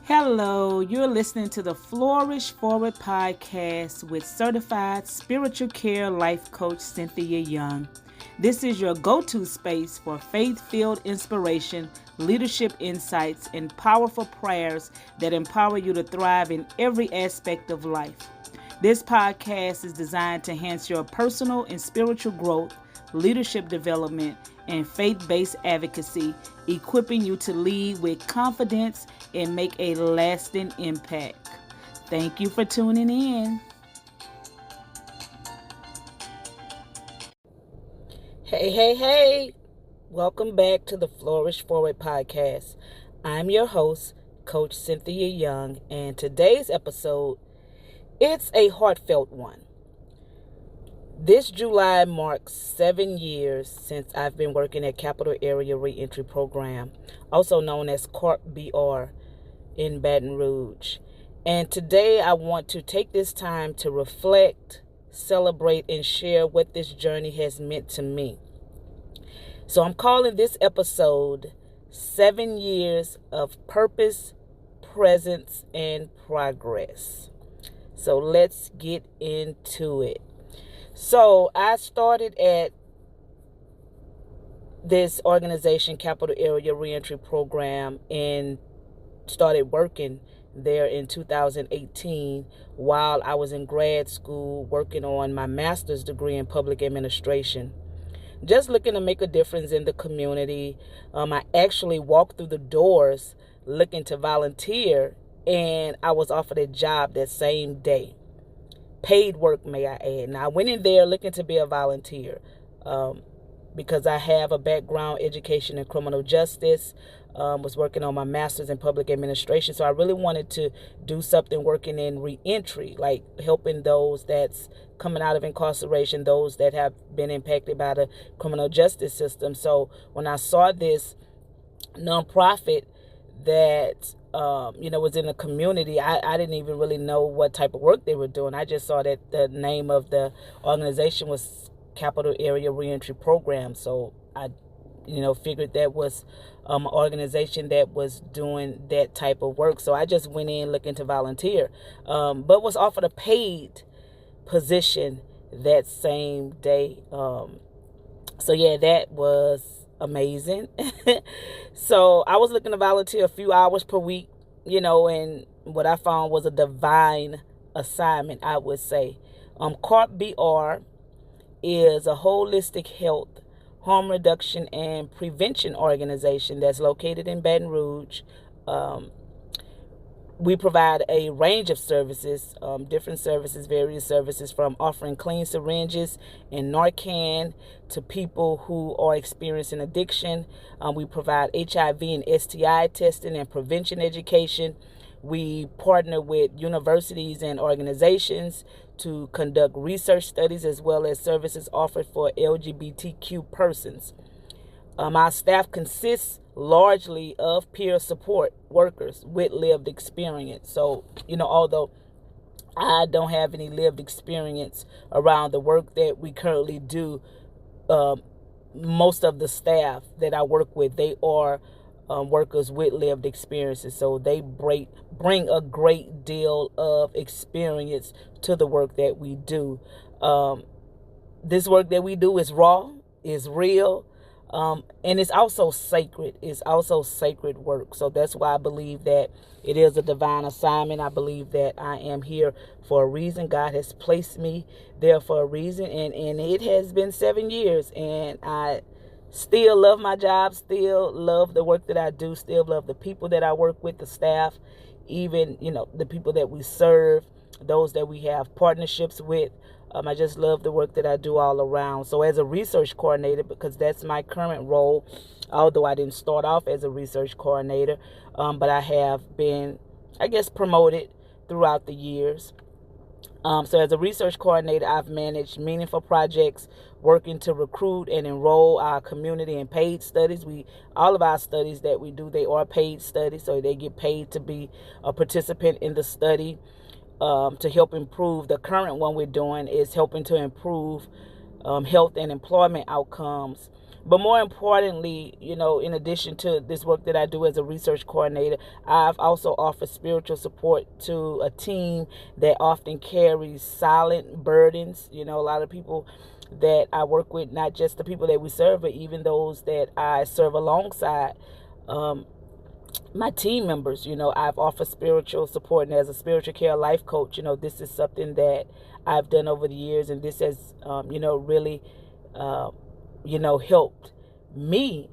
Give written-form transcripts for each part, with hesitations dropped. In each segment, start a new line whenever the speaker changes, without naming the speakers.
Hello, you're listening to the Flourish Forward podcast with certified spiritual care life coach Cynthia Young. This is your go-to space for faith-filled inspiration, leadership insights, and powerful prayers that empower you to thrive in every aspect of life. This podcast is designed to enhance your personal and spiritual growth, leadership development, and faith-based advocacy, equipping you to lead with confidence and make a lasting impact. Thank you for tuning in. Hey. Welcome back to the Flourish Forward podcast. I'm your host, Coach Cynthia Young, and today's episode, it's a heartfelt one. This July marks 7 years since I've been working at Capitol Area Reentry Program, also known as CARP BR in Baton Rouge. And today I want to take this time to reflect, celebrate, and share what this journey has meant to me. So I'm calling this episode 7 Years of Purpose, Presence, and Progress. So let's get into it. So I started at this organization, Capitol Area Reentry Program, and started working there in 2018 while I was in grad school working on my master's degree in public administration. Just looking to make a difference in the community. I actually walked through the doors looking to volunteer, and I was offered a job that same day. Paid work, may I add. Now, I went in there looking to be a volunteer because I have a background education in criminal justice, was working on my master's in public administration. So I really wanted to do something working in reentry, like helping those that's coming out of incarceration, those that have been impacted by the criminal justice system. So when I saw this nonprofit that was in the community, I didn't even really know what type of work they were doing. I just saw that the name of the organization was Capitol Area Reentry Program. So I, figured that was an organization that was doing that type of work. So I just went in looking to volunteer, but was offered a paid position that same day. That was amazing. So I was looking to volunteer a few hours per week, and what I found was a divine assignment, I would say. CARP BR is a holistic health, harm reduction, and prevention organization that's located in Baton Rouge. We provide a range of services, different services, various services, from offering clean syringes and Narcan to people who are experiencing addiction. We provide HIV and STI testing and prevention education. We partner with universities and organizations to conduct research studies, as well as services offered for LGBTQ persons. Our staff consists largely of peer support workers with lived experience. So, although I don't have any lived experience around the work that we currently do, most of the staff that I work with, they are workers with lived experiences. So they bring a great deal of experience to the work that we do. This work that we do is raw, is real, and it's also sacred. It's also sacred work. So that's why I believe that it is a divine assignment. I believe that I am here for a reason. God has placed me there for a reason. And it has been 7 years. And I still love my job, still love the work that I do, still love the people that I work with, the staff, even, the people that we serve, those that we have partnerships with. I just love the work that I do all around. So as a research coordinator, because that's my current role, although I didn't start off as a research coordinator, but I have been, promoted throughout the years. So as a research coordinator, I've managed meaningful projects working to recruit and enroll our community in paid studies. All of our studies that we do, they are paid studies, so they get paid to be a participant in the study. To help improve. The current one we're doing is helping to improve health and employment outcomes But more importantly, in addition to this work that I do as a research coordinator, I've also offered spiritual support to a team that often carries silent burdens. A lot of people that I work with, not just the people that we serve, but even those that I serve alongside, my team members. I've offered spiritual support, and as a spiritual care life coach, this is something that I've done over the years, and this has, really, helped me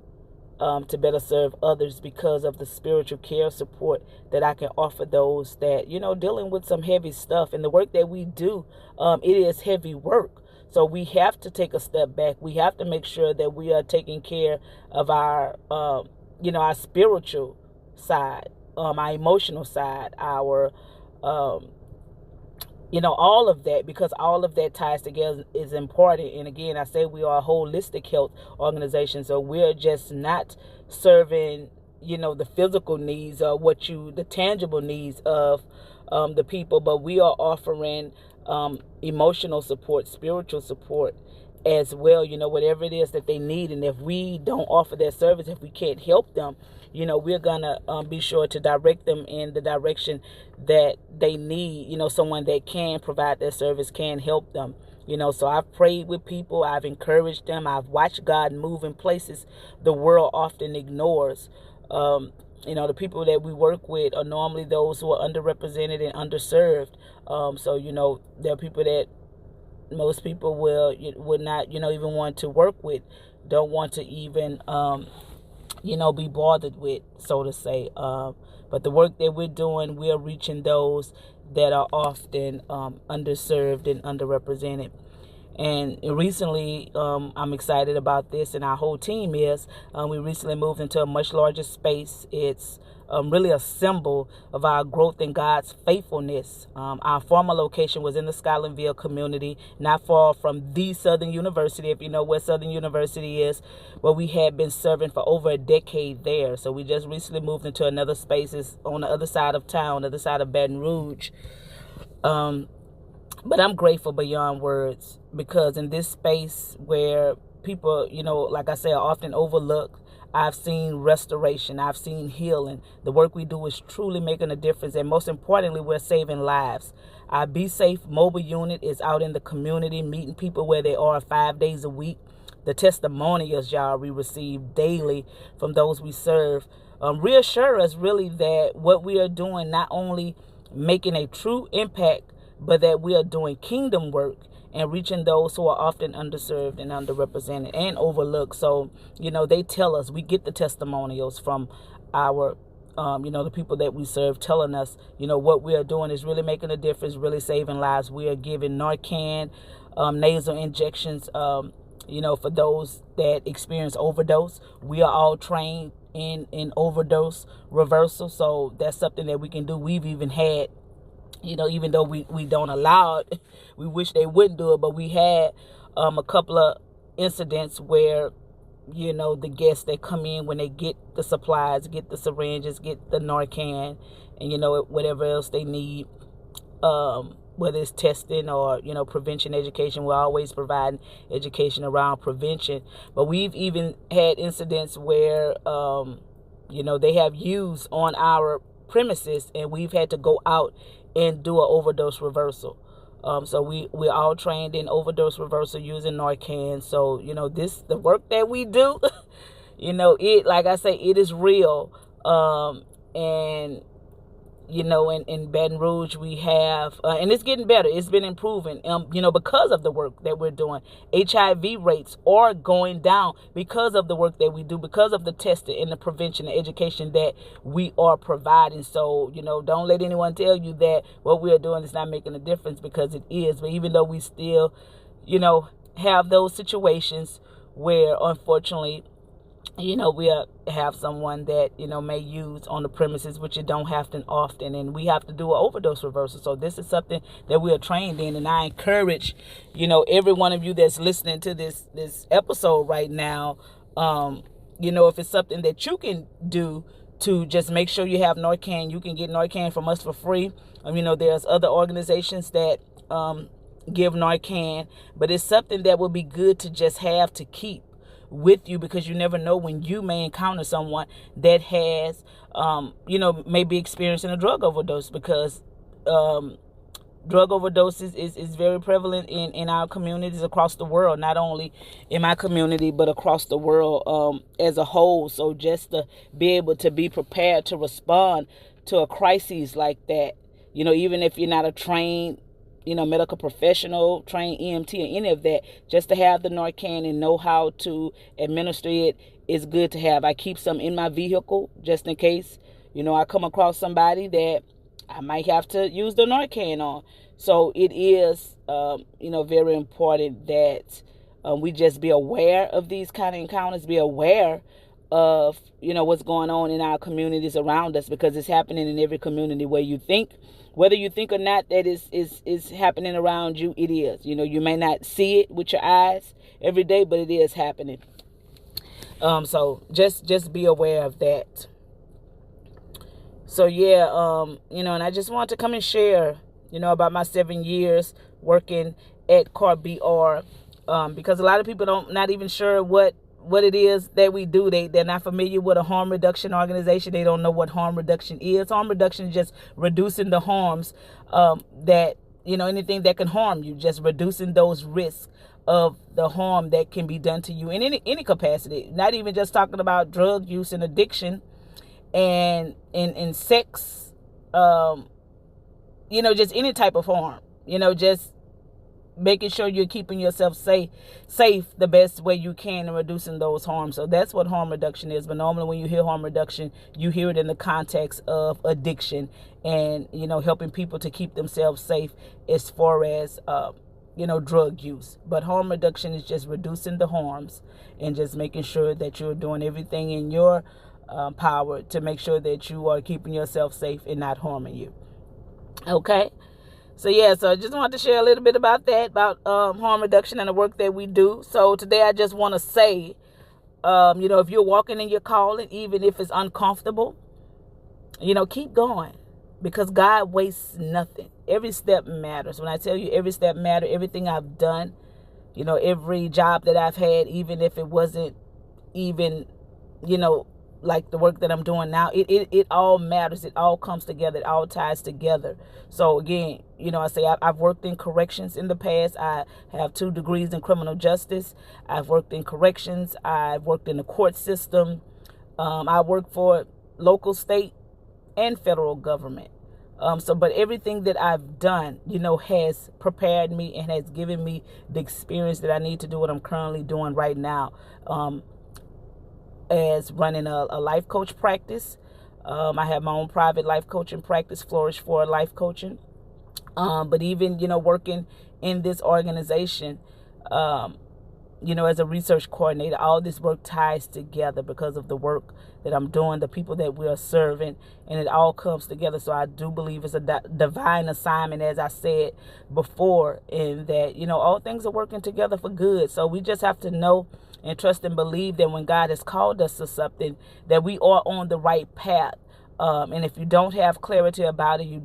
to better serve others because of the spiritual care support that I can offer those that, dealing with some heavy stuff. And the work that we do, it is heavy work. So we have to take a step back. We have to make sure that we are taking care of our, our spiritual side, our emotional side, our, all of that, because all of that ties together is important. And again, I say we are a holistic health organization. So we're just not serving, the physical needs or the tangible needs of the people, but we are offering emotional support, spiritual support as well, whatever it is that they need. And if we don't offer that service, if we can't help them, we're gonna be sure to direct them in the direction that they need, someone that can provide that service, can help them. So I've prayed with people, I've encouraged them, I've watched God move in places the world often ignores. The people that we work with are normally those who are underrepresented and underserved. So, there are people that most people would not, even want to work with, don't want to even, be bothered with, so to say. But the work that we're doing, we're reaching those that are often underserved and underrepresented. And recently, I'm excited about this, and our whole team is. We recently moved into a much larger space. It's really a symbol of our growth in God's faithfulness. Our former location was in the Scotlandville community, not far from the Southern University, if you know where Southern University is, where we had been serving for over a decade there. So we just recently moved into another space. It's on the other side of town, the other side of Baton Rouge. But I'm grateful beyond words, because in this space where people, like I say, are often overlooked, I've seen restoration. I've seen healing. The work we do is truly making a difference. And most importantly, we're saving lives. Our Be Safe mobile unit is out in the community, meeting people where they are 5 days a week. The testimonials, y'all, we receive daily from those we serve reassure us really that what we are doing, not only making a true impact, but that we are doing kingdom work and reaching those who are often underserved and underrepresented and overlooked. So, they tell us, we get the testimonials from our, the people that we serve, telling us, what we are doing is really making a difference, really saving lives. We are giving Narcan, nasal injections, for those that experience overdose. We are all trained in overdose reversal. So that's something that we can do. We've even had, even though we don't allow it, we wish they wouldn't do it, but we had a couple of incidents where, the guests that come in, when they get the supplies, get the syringes, get the Narcan, and, whatever else they need, whether it's testing or, prevention education, we're always providing education around prevention. But we've even had incidents where, they have used on our premises, and we've had to go out and do an overdose reversal. So we're all trained in overdose reversal using Narcan. So, the work that we do, it, like I say, it is real. And, in Baton Rouge, we have, and it's getting better. It's been improving, because of the work that we're doing. HIV rates are going down because of the work that we do, because of the testing and the prevention and education that we are providing. So, don't let anyone tell you that what we are doing is not making a difference, because it is. But even though we still, have those situations where, unfortunately, we have someone that, may use on the premises, which you don't have to often, and we have to do an overdose reversal. So this is something that we are trained in, and I encourage, every one of you that's listening to this episode right now, if it's something that you can do to just make sure you have Narcan, you can get Narcan from us for free. There's other organizations that give Narcan, but it's something that would be good to just have to keep. with you, because you never know when you may encounter someone that has, may be experiencing a drug overdose, because drug overdoses is very prevalent in our communities across the world, not only in my community, but across the world as a whole. So just to be able to be prepared to respond to a crisis like that, even if you're not a trained, medical professional, trained EMT or any of that, just to have the Narcan and know how to administer it is good to have. I keep some in my vehicle just in case, I come across somebody that I might have to use the Narcan on. So it is, very important that we just be aware of these kind of encounters, be aware of, what's going on in our communities around us, because it's happening in every community where you think, whether you think or not that is happening around you, it is. You may not see it with your eyes every day, but it is happening. So just be aware of that. So yeah, and I just want to come and share, about my 7 years working at CARP BR, because a lot of people not even sure what it is that we do. They're not familiar with a harm reduction organization. They don't know what harm reduction is. Harm reduction is just reducing the harms that, anything that can harm you, just reducing those risks of the harm that can be done to you in any capacity. Not even just talking about drug use and addiction and in sex, just any type of harm, just making sure you're keeping yourself safe the best way you can and reducing those harms. So that's what harm reduction is. But normally when you hear harm reduction, you hear it in the context of addiction and, helping people to keep themselves safe as far as, drug use. But harm reduction is just reducing the harms and just making sure that you're doing everything in your power to make sure that you are keeping yourself safe and not harming you. Okay. So I just wanted to share a little bit about that, about harm reduction and the work that we do. So today I just want to say, if you're walking in your calling, even if it's uncomfortable, keep going, because God wastes nothing. Every step matters. When I tell you every step matters, everything I've done, every job that I've had, even if it wasn't even, like the work that I'm doing now, it all matters. It all comes together. It all ties together. So again, I say I've worked in corrections in the past. I have 2 degrees in criminal justice. I've worked in corrections. I've worked in the court system. I work for local, state, and federal government. But everything that I've done, has prepared me and has given me the experience that I need to do what I'm currently doing right now. As running a life coach practice. I have my own private life coaching practice, Flourish for Life Coaching. But even, working in this organization, as a research coordinator, all this work ties together because of the work that I'm doing, the people that we are serving, and it all comes together. So I do believe it's a divine assignment, as I said before, in that, all things are working together for good. So we just have to know and trust and believe that when God has called us to something, that we are on the right path. And if you don't have clarity about it,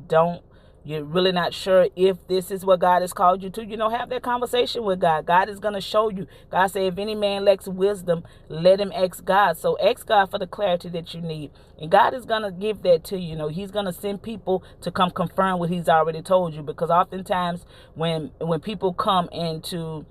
you're really not sure if this is what God has called you to, have that conversation with God. God is going to show you. God said, if any man lacks wisdom, let him ask God. So ask God for the clarity that you need. And God is going to give that to you. He's going to send people to come confirm what he's already told you. Because oftentimes when people come into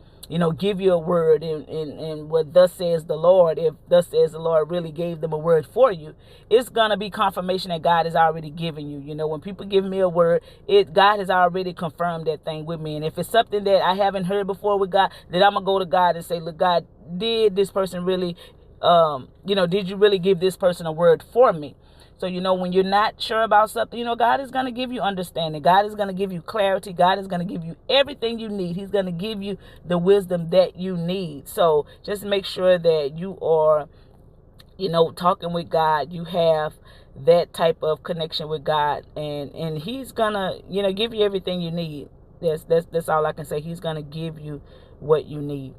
give you a word and what thus says the Lord, if thus says the Lord really gave them a word for you, it's going to be confirmation that God has already given you. When people give me a word, God has already confirmed that thing with me. And if it's something that I haven't heard before with God, then I'm going to go to God and say, look, God, did this person really, did you really give this person a word for me? So, when you're not sure about something, God is going to give you understanding. God is going to give you clarity. God is going to give you everything you need. He's going to give you the wisdom that you need. So just make sure that you are, talking with God. You have that type of connection with God, and he's going to, give you everything you need. That's all I can say. He's going to give you what you need.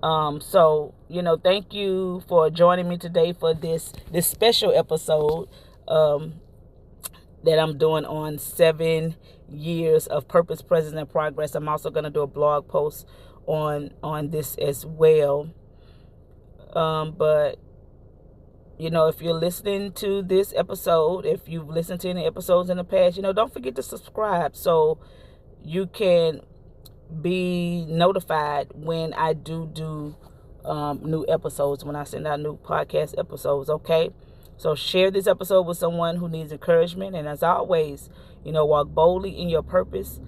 So, thank you for joining me today for this special episode that I'm doing on 7 years of purpose, presence, and progress. I'm also going to do a blog post on this as well. But if you're listening to this episode, if you've listened to any episodes in the past, don't forget to subscribe so you can be notified when I do new episodes, when I send out new podcast episodes, okay? So share this episode with someone who needs encouragement. And as always, walk boldly in your purpose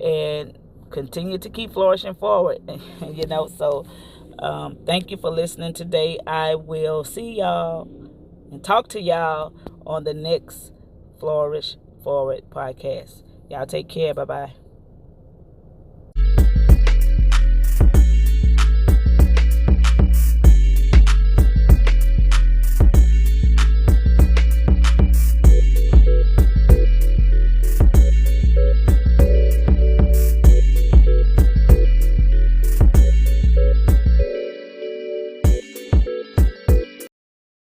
and continue to keep flourishing forward. So thank you for listening today. I will see y'all and talk to y'all on the next Flourish Forward podcast. Y'all take care. Bye-bye.